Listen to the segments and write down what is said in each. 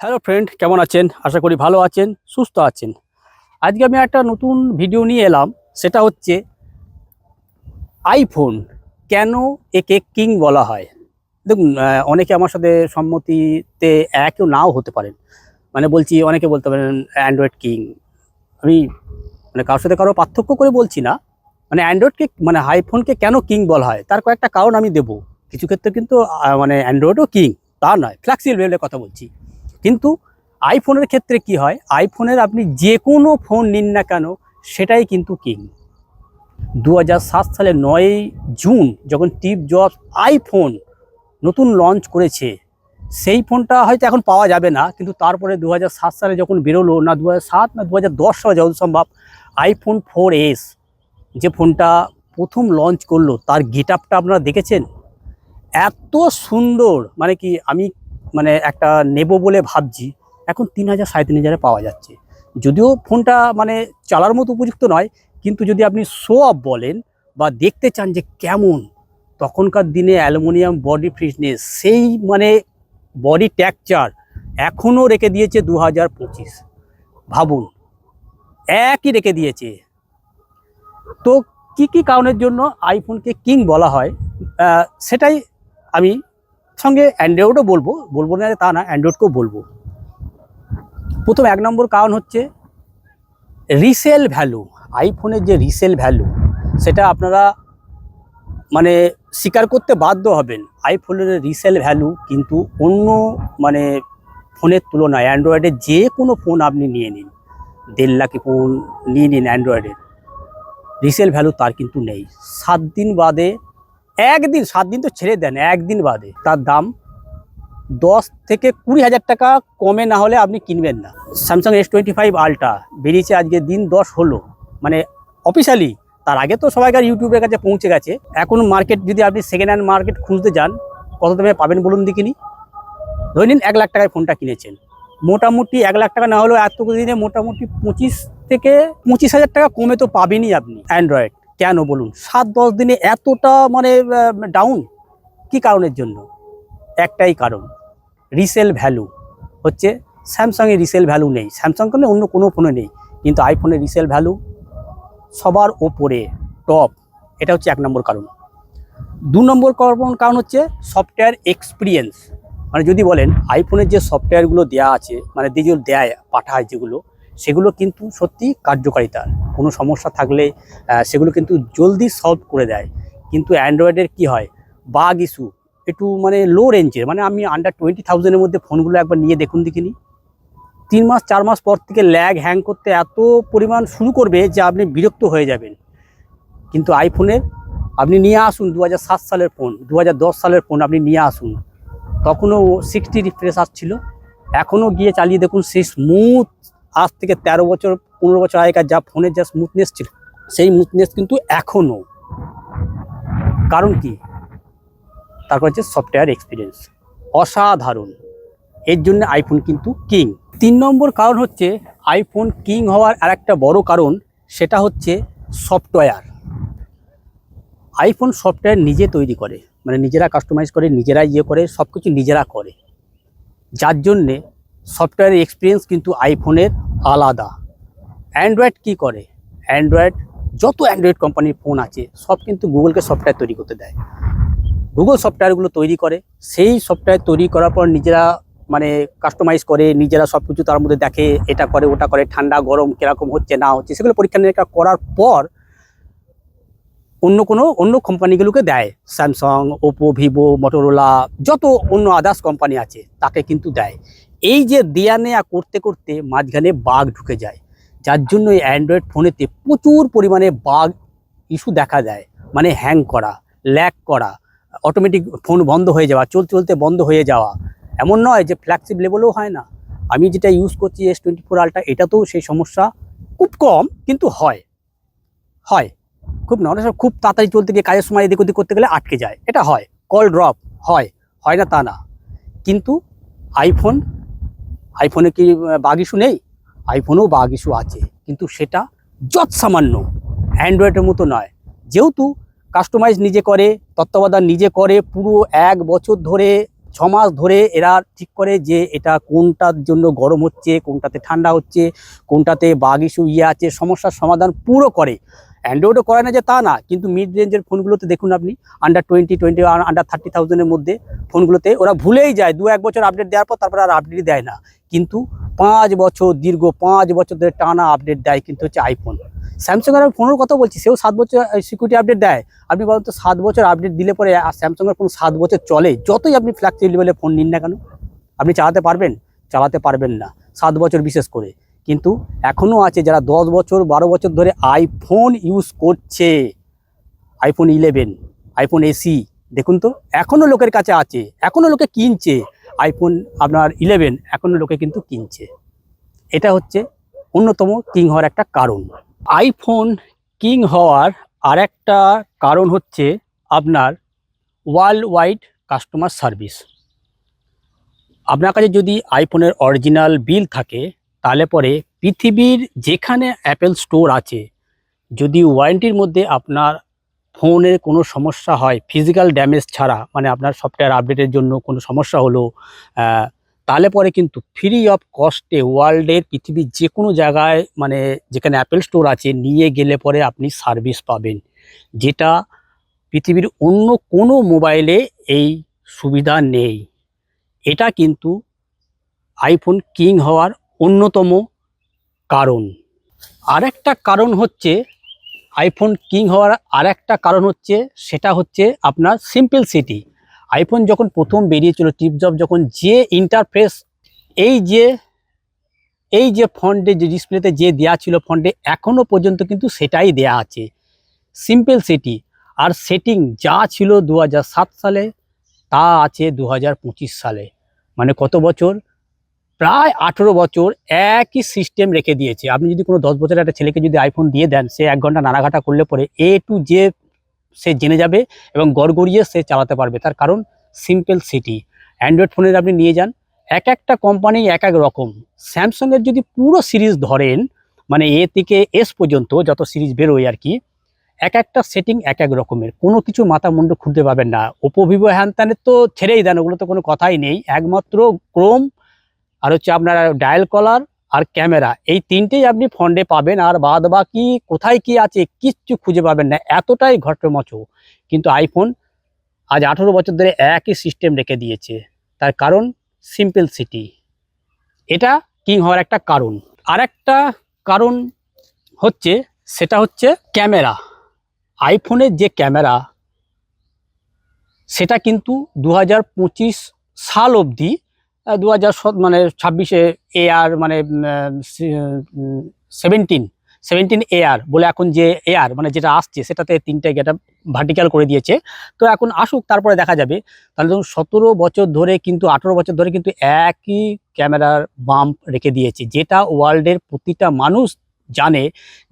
Hello friend, কেমন আছেন? আশা করি ভালো আছেন, সুস্থ আছেন। আজকে আমি একটা নতুন ভিডিও নিয়ে এলাম। সেটা হচ্ছে আইফোন কেন একে কিং বলা হয়। দেখুন, অনেকে আমার সাথে সম্মতিতে একও নাও হতে পারেন। মানে বলছি, অনেকে বলতে পারেন অ্যান্ড্রয়েড কিং। আমি মানে কারোর সাথে কারো পার্থক্য করে বলছি না। মানে অ্যান্ড্রয়েডকে মানে আইফোনকে কেন কিং বলা হয় তার কয়েকটা কারণ আমি দেবো। কিছু ক্ষেত্রে কিন্তু মানে অ্যান্ড্রয়েডও কিং, তা নয়, ফ্লেক্সিবল লেভেলের কথা বলছি। কিন্তু আইফোনের ক্ষেত্রে কি হয়, আইফোনের আপনি যে কোনো ফোন নিন না কেন সেটাই কিন্তু কিং। 2007 সালের 9ই জুন যখন স্টিভ জবস আইফোন নতুন লঞ্চ করেছে, সেই ফোনটা হয়তো এখন পাওয়া যাবে না, কিন্তু তারপরে 2007 সালে যখন বেরোলো, না 2007 না 2010 সালে যত সম্ভব, আইফোন 4S যে ফোনটা প্রথম লঞ্চ করলো, তার গেট আপটা আপনারা দেখেছেন? এত সুন্দর, মানে কি আমি মানে একটা নেব বলে ভাবছি। এখন 3000 3500 পাওয়া যাচ্ছে। যদিও ফোনটা মানে চালার মতো উপযুক্ত নয়, কিন্তু যদি আপনি শো অফ বলেন বা দেখতে চান যে কেমন, তখনকার দিনে অ্যালুমিনিয়াম বডি ফিটনেস, সেই মানে বডি টেক্সচার এখনও রেখে দিয়েছে 2025। ভাবুন, একই রেখে দিয়েছে। তো কি কি কারণের জন্য আইফোনকে কিং বলা হয়, সেটাই আমি সঙ্গে অ্যান্ড্রয়েডও বলবো, বলবো না তা না, অ্যান্ড্রয়েডকেও বলবো। প্রথম 1 নম্বর কারণ হচ্ছে রিসেল ভ্যালু। আইফোনের যে রিসেল ভ্যালু, সেটা আপনারা মানে স্বীকার করতে বাধ্য হবেন। আইফোনের রিসেল ভ্যালু কিন্তু অন্য মানে ফোনের তুলনায়, অ্যান্ড্রয়েডের যে কোনো ফোন আপনি নিয়ে নিন, 1.5 লাখ ফোন নিয়ে নিন, অ্যান্ড্রয়েডের রিসেল ভ্যালু তার কিন্তু নেই। 7 দিন বাদে, একদিন, 7 দিন তো ছেড়ে দেন, একদিন বাদে তার দাম 10 থেকে 20,000 টাকা কমে না হলে আপনি কিনবেন না। স্যামসাং S25 আলট্রা বেরিয়েছে আজকে দিন 10 হলো, মানে অফিসিয়ালি। তার আগে তো সবাইকার ইউটিউবের কাছে পৌঁছে গেছে। এখন মার্কেট, যদি আপনি সেকেন্ড হ্যান্ড মার্কেট খুঁজতে যান, কত দামে পাবেন বলুন দেখিনি? ধরে নিন 1 লাখ টাকায় ফোনটা কিনেছেন, মোটামুটি 1 লাখ টাকা না হলেও এত দিনে মোটামুটি 25 থেকে 25,000 টাকা কমে তো পাবেনই আপনি অ্যান্ড্রয়েড। কেন বলুন? 7-10 দিনে এতটা মানে ডাউন? কি কারণের জন্য? একটাই কারণ, রিসেল ভ্যালু। হচ্ছে স্যামসাংয়ের রিসেল ভ্যালু নেই, স্যামসাং কেন অন্য কোনো ফোনে নেই, কিন্তু আইফোনের রিসেল ভ্যালু সবার ওপরে, টপ। এটা হচ্ছে 1 নম্বর কারণ। 2 নম্বর কারণ হচ্ছে সফটওয়্যার এক্সপিরিয়েন্স। মানে যদি বলেন আইফোনের যে সফটওয়্যারগুলো দেওয়া আছে, মানে যেগুলো দেয় পাঠায় যেগুলো, সেগুলো কিন্তু সত্যি কার্যকারিতা। কোনো সমস্যা থাকলে সেগুলো কিন্তু জলদি সলভ করে দেয়। কিন্তু অ্যান্ড্রয়েডের কি হয়, বাগ ইস্যু একটু মানে লো রেঞ্জের, মানে আমি আন্ডার 20,000-এর মধ্যে ফোনগুলো একবার নিয়ে দেখুন দেখিনি, 3 মাস 4 মাস পর থেকে ল্যাগ, হ্যাং করতে এত পরিমাণ শুরু করবে যে আপনি বিরক্ত হয়ে যাবেন। কিন্তু আইফোনের আপনি নিয়ে আসুন 2007 সালের ফোন, 2010 সালের ফোন আপনি নিয়ে আসুন, তখনও 60 রিফ্রেশ আসছিল। এখনও গিয়ে চালিয়ে দেখুন, সেই স্মুথ, আজ থেকে 13 বছর 15 বছর আগেকার যা ফোনের যা স্মুথনেস ছিল, সেই স্মুথনেস কিন্তু এখনও। কারণ কি? তারপর হচ্ছে সফটওয়্যার এক্সপিরিয়েন্স অসাধারণ। এর জন্য আইফোন কিন্তু কিং। 3 নম্বর কারণ হচ্ছে আইফোন কিং হওয়ার আরেকটা বড় কারণ, সেটা হচ্ছে সফটওয়্যার। আইফোন সফটওয়্যার নিজে তৈরি করে, মানে নিজেরা কাস্টমাইজ করে, নিজেরা করে, সব কিছু নিজেরা করে, যার জন্যে সফটওয়্যারের এক্সপিরিয়েন্স কিন্তু আইফোনের আলাদা। অ্যান্ড্রয়েড কি করে? অ্যান্ড্রয়েড, যত অ্যান্ড্রয়েড কোম্পানির ফোন আছে সব কিন্তু গুগলকে সফটওয়্যার তৈরি করতে দেয়। গুগল সফটওয়্যারগুলো তৈরি করে, সেই সফটওয়্যার তৈরি করার পর নিজেরা মানে কাস্টমাইজ করে, নিজেরা সব কিছু তার মধ্যে দেখে, এটা করে ওটা করে, ঠান্ডা গরম কীরকম হচ্ছে না হচ্ছে সেগুলো পরীক্ষা নিরীক্ষা করার পর অন্য কোম্পানিগুলোকে দেয়। স্যামসাং, ওপো, ভিভো, মোটোরোলা, যত অন্য আদার্স কোম্পানি আছে তাকে কিন্তু দেয়। এই যে দেয়া নেয়া করতে করতে মাঝখানে বাগ ঢুকে যায়, যার জন্য এই অ্যান্ড্রয়েড ফোনেতে প্রচুর পরিমাণে বাগ ইস্যু দেখা দেয়। মানে হ্যাং করা, ল্যাগ করা, অটোমেটিক ফোন বন্ধ হয়ে যাওয়া, চলতে বন্ধ হয়ে যাওয়া। এমন নয় যে ফ্ল্যাগশিপ লেভেলেও হয় না। আমি যেটা ইউজ করছি S24 আলট্রা, এটাতেও সেই সমস্যা খুব কম, কিন্তু হয় খুব না, অনেক সময় খুব তাড়াতাড়ি চলতে গিয়ে কাজের সময় এদিক ওদিক করতে গেলে আটকে যায়, এটা হয়। কল ড্রপ হয় না তা না। কিন্তু আইফোনে কি বাগ ইস্যু নেই? আইফোনেও বাগ ইস্যু আছে, কিন্তু সেটা যৎসামান্য, অ্যান্ড্রয়েডের মতো নয়। যেহেতু কাস্টমাইজ নিজে করে, তত্ত্বাবধান নিজে করে, পুরো 1 বছর ধরে 6 মাস ধরে এরা ঠিক করে যে এটা কোনটার জন্য গরম হচ্ছে, কোনটাতে ঠান্ডা হচ্ছে, কোনটাতে বাগ ইস্যু আছে, সমস্যার সমাধান পুরো করে। অ্যান্ড্রয়েডও করে না যে তা না, কিন্তু মিড রেঞ্জের ফোনগুলোতে দেখুন আপনি আন্ডার 20 আন্ডার 30,000-এর মধ্যে ফোনগুলোতে ওরা ভুলেই যায় 2-1 বছর আপডেট দেওয়ার পর, তারপর আর আপডেট দেয় না। কিন্তু 5 বছর, দীর্ঘ 5 বছর ধরে টানা আপডেট দেয় কিন্তু হচ্ছে আইফোন। স্যামসাংয়ের আমি ফোনের কথা বলছি, সেও 7 বছর সিকিউরিটি আপডেট দেয়। আপনি বলেন তো 7 বছর আপডেট দিলে পরে স্যামসাংয়ের ফোন 7 বছর চলে? যতই আপনি ফ্ল্যাগশিপ লেভেলের ফোন নিন না কেন, আপনি চালাতে পারবেন? চালাতে পারবেন না 7 বছর বিশেষ করে। কিন্তু এখনও আছে যারা 10 বছর 12 বছর ধরে আইফোন ইউজ করছে। আইফোন 11, আইফোন এসি, দেখুন তো এখনও লোকের কাছে আছে, এখনও লোকে কিনছে। আইফোন আপনার 11 এখনও লোকে কিন্তু কিনছে। এটা হচ্ছে অন্যতম কিং হওয়ার একটা কারণ। আইফোন কিং হওয়ার আর একটা কারণ হচ্ছে আপনার ওয়ার্ল্ড ওয়াইড কাস্টমার সার্ভিস। আপনার কাছে যদি আইফোনের অরিজিনাল বিল থাকে, তাহলে পরে পৃথিবীর যেখানে অ্যাপেল স্টোর আছে, যদি ওয়ারেন্টির মধ্যে আপনার ফোনের কোনো সমস্যা হয় ফিজিক্যাল ড্যামেজ ছাড়া, মানে আপনার সফটওয়্যার আপডেটের জন্য কোনো সমস্যা হলো, তাহলে পরে কিন্তু ফ্রি অফ কস্টে ওয়ার্ল্ডের পৃথিবীর যে কোনো জায়গায়, মানে যেখানে অ্যাপেল স্টোর আছে, নিয়ে গেলে পরে আপনি সার্ভিস পাবেন, যেটা পৃথিবীর অন্য কোনো মোবাইলে এই সুবিধা নেই। এটা কিন্তু আইফোন কিং হওয়ার অন্যতম কারণ। আরেকটা কারণ হচ্ছে আইফোন কিং হওয়ার আরেকটা কারণ হচ্ছে, সেটা হচ্ছে আপনার সিম্পলসিটি। আইফোন যখন প্রথম বেরিয়েছিল, টিপজব যখন যে ইন্টারফেস, এই যে ফন্টে, যে ডিসপ্লেতে যে দেওয়া ছিল ফন্টে, এখনও পর্যন্ত কিন্তু সেটাই দেয়া আছে, সিম্পলসিটি। আর সেটিং যা ছিল 2007 সালে তা আছে 2025 সালে। মানে কত বছর? প্রায় 18 বছর একই সিস্টেম রেখে দিয়েছে। আপনি যদি কোনো 10 বছরের একটা ছেলেকে যদি আইফোন দিয়ে দেন, সে 1 ঘন্টা নাড়াঘাটা করলে পরে A to Z সে জেনে যাবে এবং গড়গড়িয়ে সে চালাতে পারবে। তার কারণ সিম্পলসিটি। অ্যান্ড্রয়েড ফোনের আপনি নিয়ে যান, এক একটা কোম্পানি এক এক রকম। স্যামসাংয়ের যদি পুরো সিরিজ ধরেন, মানে A থেকে S পর্যন্ত যত সিরিজ বেরোয় আর কি, এক একটা সেটিং এক এক রকমের, কোনো কিছু মাথা মুন্ডু খুঁজতে পাবেন না। ওপো, ভিভো, হ্যান ত্যানের তো ছেড়েই দেন, ওগুলো তো কোনো কথাই নেই। একমাত্র ক্রোম আর হচ্ছে আপনার ডায়াল কলার আর ক্যামেরা, এই তিনটেই আপনি ফন্ডে পাবেন। আর বাদ বাকি কোথায় কি আছে কিচ্ছু খুঁজে পাবেন না, এতটাই ঘটমচ। কিন্তু আইফোন আজ 18 বছর ধরে একই সিস্টেম রেখে দিয়েছে। তার কারণ সিম্পলসিটি। এটা কিং হওয়ার একটা কারণ। আর একটা কারণ হচ্ছে, সেটা হচ্ছে ক্যামেরা। আইফোনের যে ক্যামেরা, সেটা কিন্তু 2025 সাল অবধি, 2026 AR, মানে 17 AR বলে এখন যে AR মানে যেটা আসছে, সেটাতে 3টে গেট ভার্টিক্যাল করে দিয়েছে। তো এখন আসুক, তারপরে দেখা যাবে। তাহলে ধরুন 17 বছর ধরে কিন্তু, 18 বছর ধরে কিন্তু একই ক্যামেরার বাম্প রেখে দিয়েছে, যেটা ওয়ার্ল্ডের প্রতিটা মানুষ জানে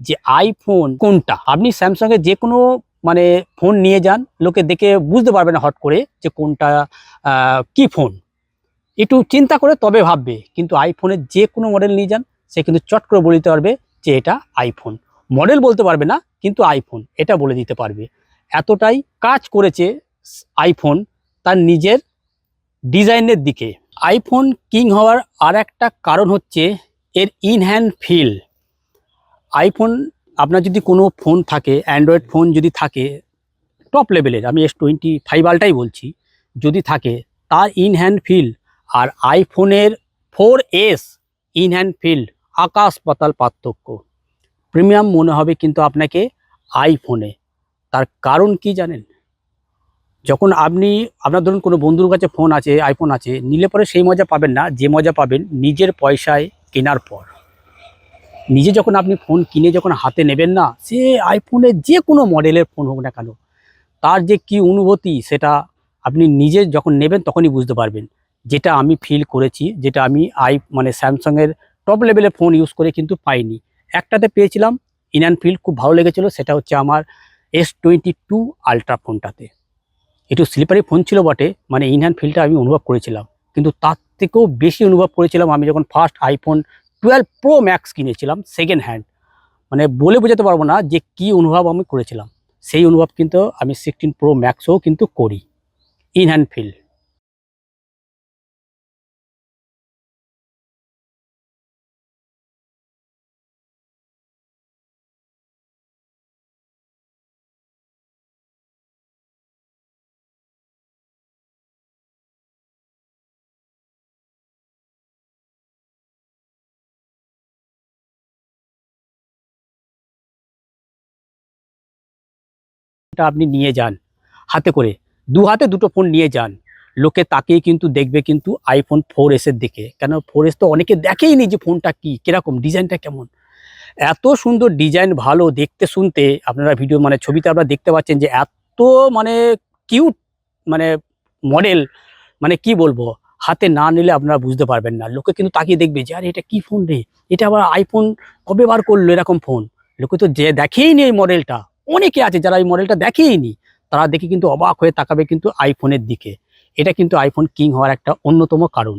যে আইফোন কোনটা। আপনি স্যামসাংয়ের যে কোনো মানে ফোন নিয়ে যান, লোকে দেখে বুঝতে পারবে না হট করে যে কোনটা কি ফোন, একটু চিন্তা করে তবে ভাববে। কিন্তু আইফোনের যে কোনো মডেল নিয়ে যান, সে কিন্তু চট করে বলে দিতে পারবে যে এটা আইফোন। মডেল বলতে পারবে না, কিন্তু আইফোন এটা বলে দিতে পারবে। এতটাই কাজ করেছে আইফোন তার নিজের ডিজাইনের দিকে। আইফোন কিং হওয়ার আর একটা কারণ হচ্ছে এর ইন হ্যান্ড ফিল। আইফোন, আপনার যদি কোনো ফোন থাকে, অ্যান্ড্রয়েড ফোন যদি থাকে টপ লেভেলের, আমি S25 আলটাই বলছি, যদি থাকে, তার ইন হ্যান্ড ফিল আর আইফোনের 4S ইন হ্যান্ড ফিল আকাশ পাতাল পার্থক্য। প্রিমিয়াম মনে হবে কিন্তু আপনাকে আইফোনে। তার কারণ কি জানেন? যখন আপনার ধরুন কোনো বন্ধুর কাছে ফোন আছে, আইফোন আছে, নিলে পরে সেই মজা পাবেন না যে মজা পাবেন নিজের পয়সায় কেনার পর। নিজে যখন আপনি ফোন কিনে যখন হাতে নেবেন না, সে আইফোনের যে কোনো মডেলের ফোন হোক না কেন, তার যে কি অনুভূতি, সেটা আপনি নিজে যখন নেবেন তখনই বুঝতে পারবেন। যেটা আমি ফিল করেছি, যেটা আমি মানে স্যামসাংয়ের টপ লেভেলের ফোন ইউজ করে কিন্তু পাইনি। একটাতে পেয়েছিলাম ইন হ্যান্ড ফিল, খুব ভালো লেগেছিলো, সেটা হচ্ছে আমার S22 আলট্রা ফোনটাতে। একটু স্লিপারি ফোন ছিল বটে, মানে ইন হ্যান্ড ফিলটা আমি অনুভব করেছিলাম। কিন্তু তার থেকেও বেশি অনুভব করেছিলাম আমি যখন ফার্স্ট আইফোন 12 প্রো ম্যাক্স কিনেছিলাম সেকেন্ড হ্যান্ড। মানে বলে বোঝাতে পারবো না যে কি অনুভব আমি করেছিলাম। সেই অনুভব কিন্তু আমি 16 প্রো ম্যাক্সও কিন্তু করি, ইন হ্যান্ড ফিল। এটা আপনি নিয়ে যান হাতে করে, দু হাতে দুটো ফোন নিয়ে যান, লোকে তাকিয়ে কিন্তু দেখবে কিন্তু আইফোন 4S এর দিকে। কেন 4S তো অনেকে দেখেই নি যে ফোনটা কি, কিরকম ডিজাইনটা কেমন। এত সুন্দর ডিজাইন, ভালো দেখতে শুনতে, আপনারা ভিডিও মানে ছবিতে আপনারা দেখতে পাচ্ছেন যে এত মানে কিউট মানে মডেল, মানে কি বলবো, হাতে না নিলে আপনারা বুঝতে পারবেন না। লোকে কিন্তু তাকিয়ে দেখবে যে আরে এটা কি ফোন রে, এটা আবার আইফোন কবে বার করলো এরকম ফোন। লোকে তো যে দেখেই নি এই মডেলটা, অনেকে আছে যারা এই মডেলটা দেখেই নি, তারা দেখে কিন্তু অবাক হয়ে তাকাবে কিন্তু আইফোনের দিকে। এটা কিন্তু আইফোন কিং হওয়ার একটা অন্যতম কারণ।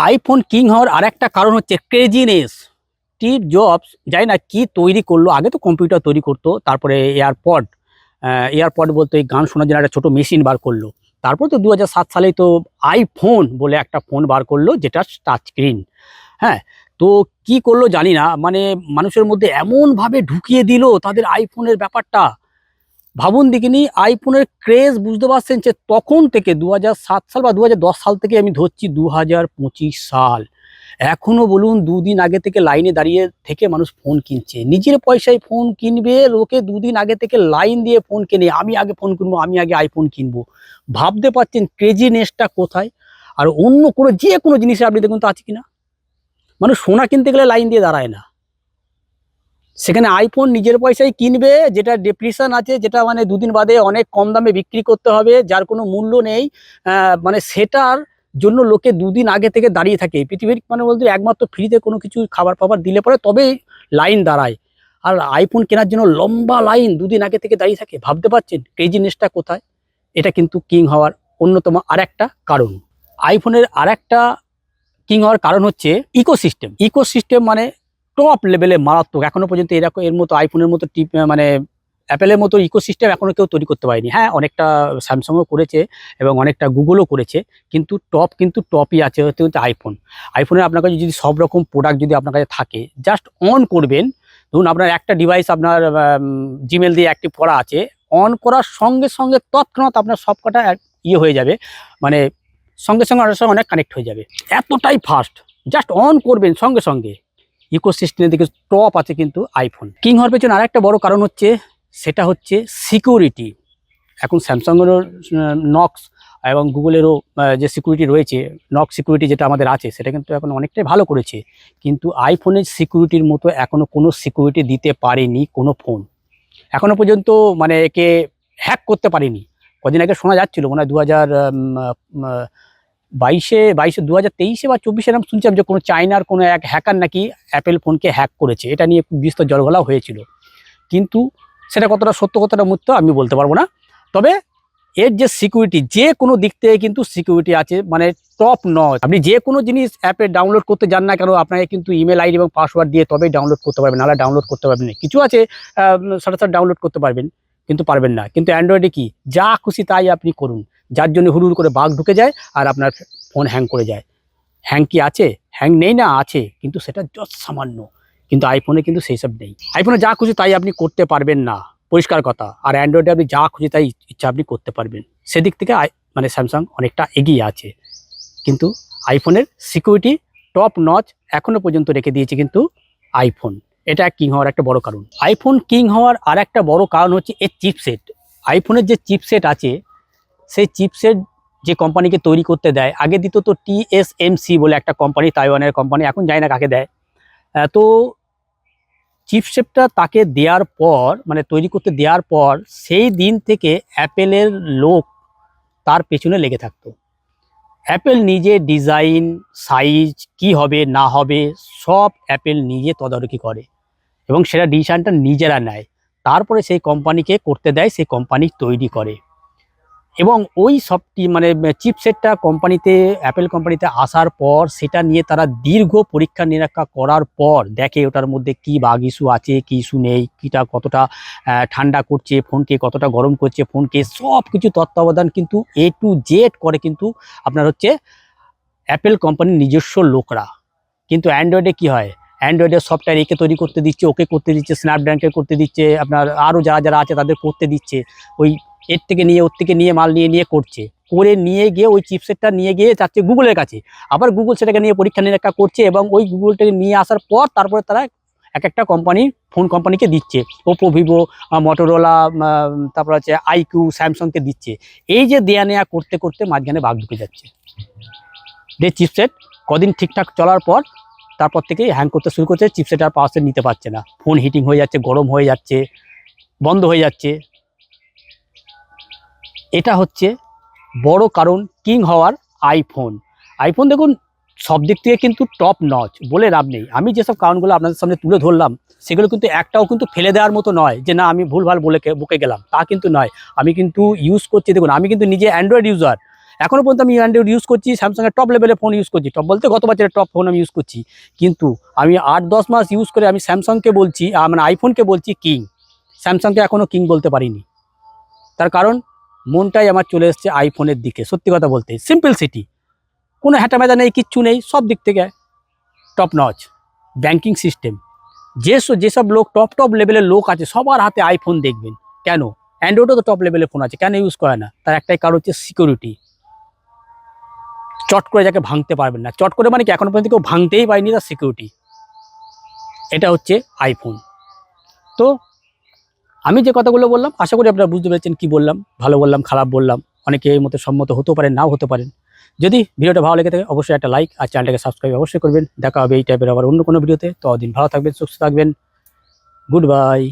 আইফোন কিং হওয়ার আরেকটা কারণ হচ্ছে ক্রেজিনেস। স্টিভ জবস জানি না কি তৈরি করলো, আগে তো কম্পিউটার তৈরি করতো, তারপরে এয়ারপড বলতে এই গান শোনার জন্য একটা ছোটো মেশিন বার করলো। তারপর তো 2007 সালেই তো আইফোন বলে একটা ফোন বার করলো যেটা টাচ স্ক্রিন। হ্যাঁ, তো কি করলো জানি না, মানে মানুষের মধ্যে এমনভাবে ঢুকিয়ে দিল তাদের আইফোনের ব্যাপারটা। ভাবুন দেখিনি, আইফোনের ক্রেজ বুঝতে পারছেন যে তখন থেকে 2007 সাল বা 2010 সাল থেকে আমি ধরছি 2025 সাল, এখনো বলুন দুদিন আগে থেকে লাইনে দাঁড়িয়ে থেকে মানুষ ফোন কিনছে, নিজের পয়সায় ফোন কিনবে। লোকে দুদিন আগে থেকে লাইন দিয়ে ফোন কেনে, আমি আগে ফোন কিনবো, আমি আগে আইফোন কিনবো। ভাবতে পারছেন ক্রেজিনেসটা কোথায়। আর অন্য কোনো যে কোনো জিনিসে আপনি দেখুন তো আছে কিনা, মানুষ সোনা কিনতে গেলে লাইন দিয়ে দাঁড়ায় না, সেখানে আইফোন নিজের পয়সায় কিনবে, যেটা ডেপ্রিশন আছে, যেটা মানে দুদিন বাদে অনেক কম দামে বিক্রি করতে হবে, যার কোনো মূল্য নেই, মানে সেটার জন্য লোকে দুদিন আগে থেকে দাঁড়িয়ে থাকে। পৃথিবীর মানে বলতে একমাত্র ফ্রিতে কোনো কিছু খাবার ফাবার দিলে পরে তবেই লাইন দাঁড়ায়, আর আইফোন কেনার জন্য লম্বা লাইন দুদিন আগে থেকে দাঁড়িয়ে থাকে। ভাবতে পারছেন ক্রেজিনেসটা কোথায়। এটা কিন্তু কিং হওয়ার অন্যতম আরেকটা কারণ। আইফোনের আরেকটা কিং হওয়ার কারণ হচ্ছে ইকোসিস্টেম। ইকোসিস্টেম মানে টপ লেভেলে মারাত্মক। এখনো পর্যন্ত এরকম এর মতো আইফোনের মতো মানে অ্যাপেলের মতো ইকোসিস্টেম এখনো কেউ তৈরি করতে পারেনি। হ্যাঁ, অনেকটা স্যামসাংও করেছে এবং অনেকটা গুগলও করেছে, কিন্তু টপই আছে হচ্ছে আইফোন। আইফোনের আপনার কাছে যদি সব রকম প্রোডাক্ট যদি আপনার কাছে থাকে, জাস্ট অন করবেন, ধরুন আপনার একটা ডিভাইস আপনার জিমেল দিয়ে অ্যাক্টিভ করা আছে, অন করার সঙ্গে সঙ্গে তৎক্ষণাৎ আপনার সব কটা ইয়ে হয়ে যাবে, মানে সঙ্গে সঙ্গে ওটার সঙ্গে অনেক কানেক্ট হয়ে যাবে, এতটাই ফাস্ট। জাস্ট অন করবেন সঙ্গে সঙ্গে। ইকোসিস্টেমের দিকে টপ আছে কিন্তু আইফোন। কিং হওয়ার পেছনে আরেকটা বড় কারণ হচ্ছে, সেটা হচ্ছে সিকিউরিটি। এখন স্যামসাংয়েরও নক্স এবং গুগলেরও যে সিকিউরিটি রয়েছে, নক্স সিকিউরিটি যেটা আমাদের আছে, সেটা কিন্তু এখন অনেকটাই ভালো করেছে। কিন্তু আইফোনের সিকিউরিটির মতো এখনও কোনো সিকিউরিটি দিতে পারেনি কোনো ফোন এখনো পর্যন্ত, মানে একে হ্যাক করতে পারেনি। কদিন আগে শোনা যাচ্ছিল, মনে হয় 2023 বা 24 নাম শুনছিলাম যে কোনো চায়নার কোনো এক হ্যাকার নাকি অ্যাপেল ফোনকে হ্যাক করেছে। এটা নিয়ে খুব বিস্তর জলঘোলা হয়েছিল, কিন্তু সেটা কতটা সত্য কতটা মিথ্যা আমি বলতে পারবো না। তবে এর যে সিকিউরিটি, যে কোনো দিক থেকে কিন্তু সিকিউরিটি আছে, মানে টপ নচ। আপনি যে কোনো জিনিস অ্যাপে ডাউনলোড করতে যান না কেন, আপনাকে কিন্তু ইমেল আইডি এবং পাসওয়ার্ড দিয়ে তবেই ডাউনলোড করতে পারবেন, নাহলে ডাউনলোড করতে পারবেন না। কিছু আছে সাথে ডাউনলোড করতে পারবেন, কিন্তু পারবেন না। কিন্তু অ্যান্ড্রয়েডে কি, যা খুশি তাই আপনি করুন, যার জন্য হুড় করে বাগ ঢুকে যায় আর আপনার ফোন হ্যাং করে যায়। হ্যাং কি আছে? হ্যাং নেই না, আছে, কিন্তু সেটা যত সামান্য। কিন্তু আইফোনে কিন্তু সেই সব নেই। আইফোনে যা খুশি তাই আপনি করতে পারবেন না, পরিষ্কার কথা। আর অ্যান্ড্রয়েডে আপনি যা খুশি তাই ইচ্ছা আপনি করতে পারবেন। সেদিক থেকে মানে স্যামসাং অনেকটা এগিয়ে আছে, কিন্তু আইফোনের সিকিউরিটি টপ নচ এখনো পর্যন্ত রেখে দিয়েছে কিন্তু আইফোন। এটা কিং হওয়ার একটা বড় কারণ। আইফোন কিং হওয়ার আর একটা বড় কারণ হচ্ছে এর চিপসেট। আইফোনের যে চিপসেট আছে, সেই চিপসেট যে কোম্পানিকে তৈরি করতে দেয়, আগে দিত তো TSMC বলে একটা কোম্পানি, তাইওয়ানের কোম্পানি, এখন জানি না কাকে দেয়। তো চিপসেটটা তাকে দেওয়ার পর, মানে তৈরি করতে দেওয়ার পর, সেই দিন থেকে অ্যাপেলের লোক তার পেছনে লেগে থাকতো। অ্যাপেল নিজে ডিজাইন, সাইজ কি হবে না হবে সব অ্যাপেল নিজে তদারকি করে এবং সেটা ডিসিশনটা নিজেরা নেয়। তারপরে সেই কোম্পানিকে করতে দেয়, সেই কোম্পানি তৈরি করে। এবং ওই সবটি মানে চিপসেটটা কোম্পানিতে, অ্যাপেল কোম্পানিতে আসার পর, সেটা নিয়ে তারা দীর্ঘ পরীক্ষা নিরীক্ষা করার পর দেখে ওটার মধ্যে কি বাগ ইস্যু আছে, কি ইস্যু নেই, কিটা কতটা ঠান্ডা করছে ফোনকে, কতটা গরম করছে ফোনকে, সব কিছু তত্ত্বাবধান কিন্তু A to Z করে কিন্তু আপনার হচ্ছে অ্যাপেল কোম্পানির নিজস্ব লোকরা। কিন্তু অ্যান্ড্রয়েডে কি হয়, অ্যান্ড্রয়েডের সফটওয়্যার একে তৈরি করতে দিচ্ছে, ওকে করতে দিচ্ছে, স্ন্যাপড্রাগনকে করতে দিচ্ছে, আপনার আরও যারা যারা আছে তাদের করতে দিচ্ছে, ওই এর থেকে নিয়ে ওর থেকে নিয়ে মাল নিয়ে করছে, করে নিয়ে গিয়ে ওই চিপসেটটা নিয়ে গিয়ে যাচ্ছে গুগলের কাছে। আবার গুগল সেটাকে নিয়ে পরীক্ষা নিরীক্ষা করছে এবং ওই গুগলটাকে নিয়ে আসার পর তারপরে তারা এক একটা কোম্পানি ফোন কোম্পানিকে দিচ্ছে, ওপো, ভিভো, মটোরোলা, তারপর হচ্ছে আইকিউ, স্যামসাংকে দিচ্ছে। এই যে দেয়া নেয়া করতে করতে মাঝখানে বাগ ঢুকে যাচ্ছে, যে চিপসেট কদিন ঠিকঠাক চলার পর তারপর থেকেই হ্যাং করতে শুরু করছে, চিপসেট আর পাওয়ার নিতে পারছে না, ফোন হিটিং হয়ে যাচ্ছে, গরম হয়ে যাচ্ছে, বন্ধ হয়ে যাচ্ছে। এটা হচ্ছে বড় কারণ কিং হওয়ার আইফোন। আইফোন দেখুন সব দিক থেকে কিন্তু টপ নচ, বলে লাভ নেই। আমি যেসব কারণগুলো আপনাদের সামনে তুলে ধরলাম সেগুলো কিন্তু একটাও কিন্তু ফেলে দেওয়ার মতো নয়, যে না আমি ভুলভাল বকে গেলাম, তা কিন্তু নয়। আমি কিন্তু ইউজ করছি, দেখুন আমি কিন্তু নিজে অ্যান্ড্রয়েড ইউজার, এখনও পর্যন্ত আমি অ্যান্ড্রয়েড ইউজ করছি, স্যামসাংয়ের টপ লেভেলের ফোন ইউজ করছি, টপ বলতে গত বছরের টপ ফোন আমি ইউজ করছি। কিন্তু আমি 8-10 মাস ইউজ করে আমি স্যামসাংকে বলছি, মানে আইফোনকে বলছি কিং, স্যামসাংকে এখনও কিং বলতে পারিনি। তার কারণ মনটাই আমার চলে এসছে আইফোনের দিকে। সত্যি কথা বলতে সিম্পলসিটি, কোনো হ্যাটাম্যাটা নেই, কিচ্ছু নেই, সব দিক থেকে টপ নচ। ব্যাংকিং সিস্টেম, যেসব লোক টপ লেভেলের লোক আছে সবার হাতে আইফোন দেখবেন। কেন? অ্যান্ড্রয়েডও তো টপ লেভেলের ফোন আছে, কেন ইউজ করে না? তার একটাই কারণ হচ্ছে সিকিউরিটি। চট করে যাকে ভাঙতে পারবেন না, চট করে মানে কি এখনো পর্যন্ত কেউ ভাঙতেই পারেনি তার সিকিউরিটি। এটা হচ্ছে আইফোন। তো আমি যে কথাগুলো বললাম আশা করি আপনারা বুঝতে পেরেছেন কি বললাম, ভালো বললাম, খারাপ বললাম, অনেকে এই মতো সম্মত হতেও পারেন, নাও হতে পারেন। যদি ভিডিওটা ভালো লেগে থাকে অবশ্যই একটা লাইক আর চ্যানেলটাকে সাবস্ক্রাইব অবশ্যই করবেন। দেখা হবে এই টাইপের আবার অন্য কোনো ভিডিওতে। ততদিন ভালো থাকবেন, সুস্থ থাকবেন। Good bye.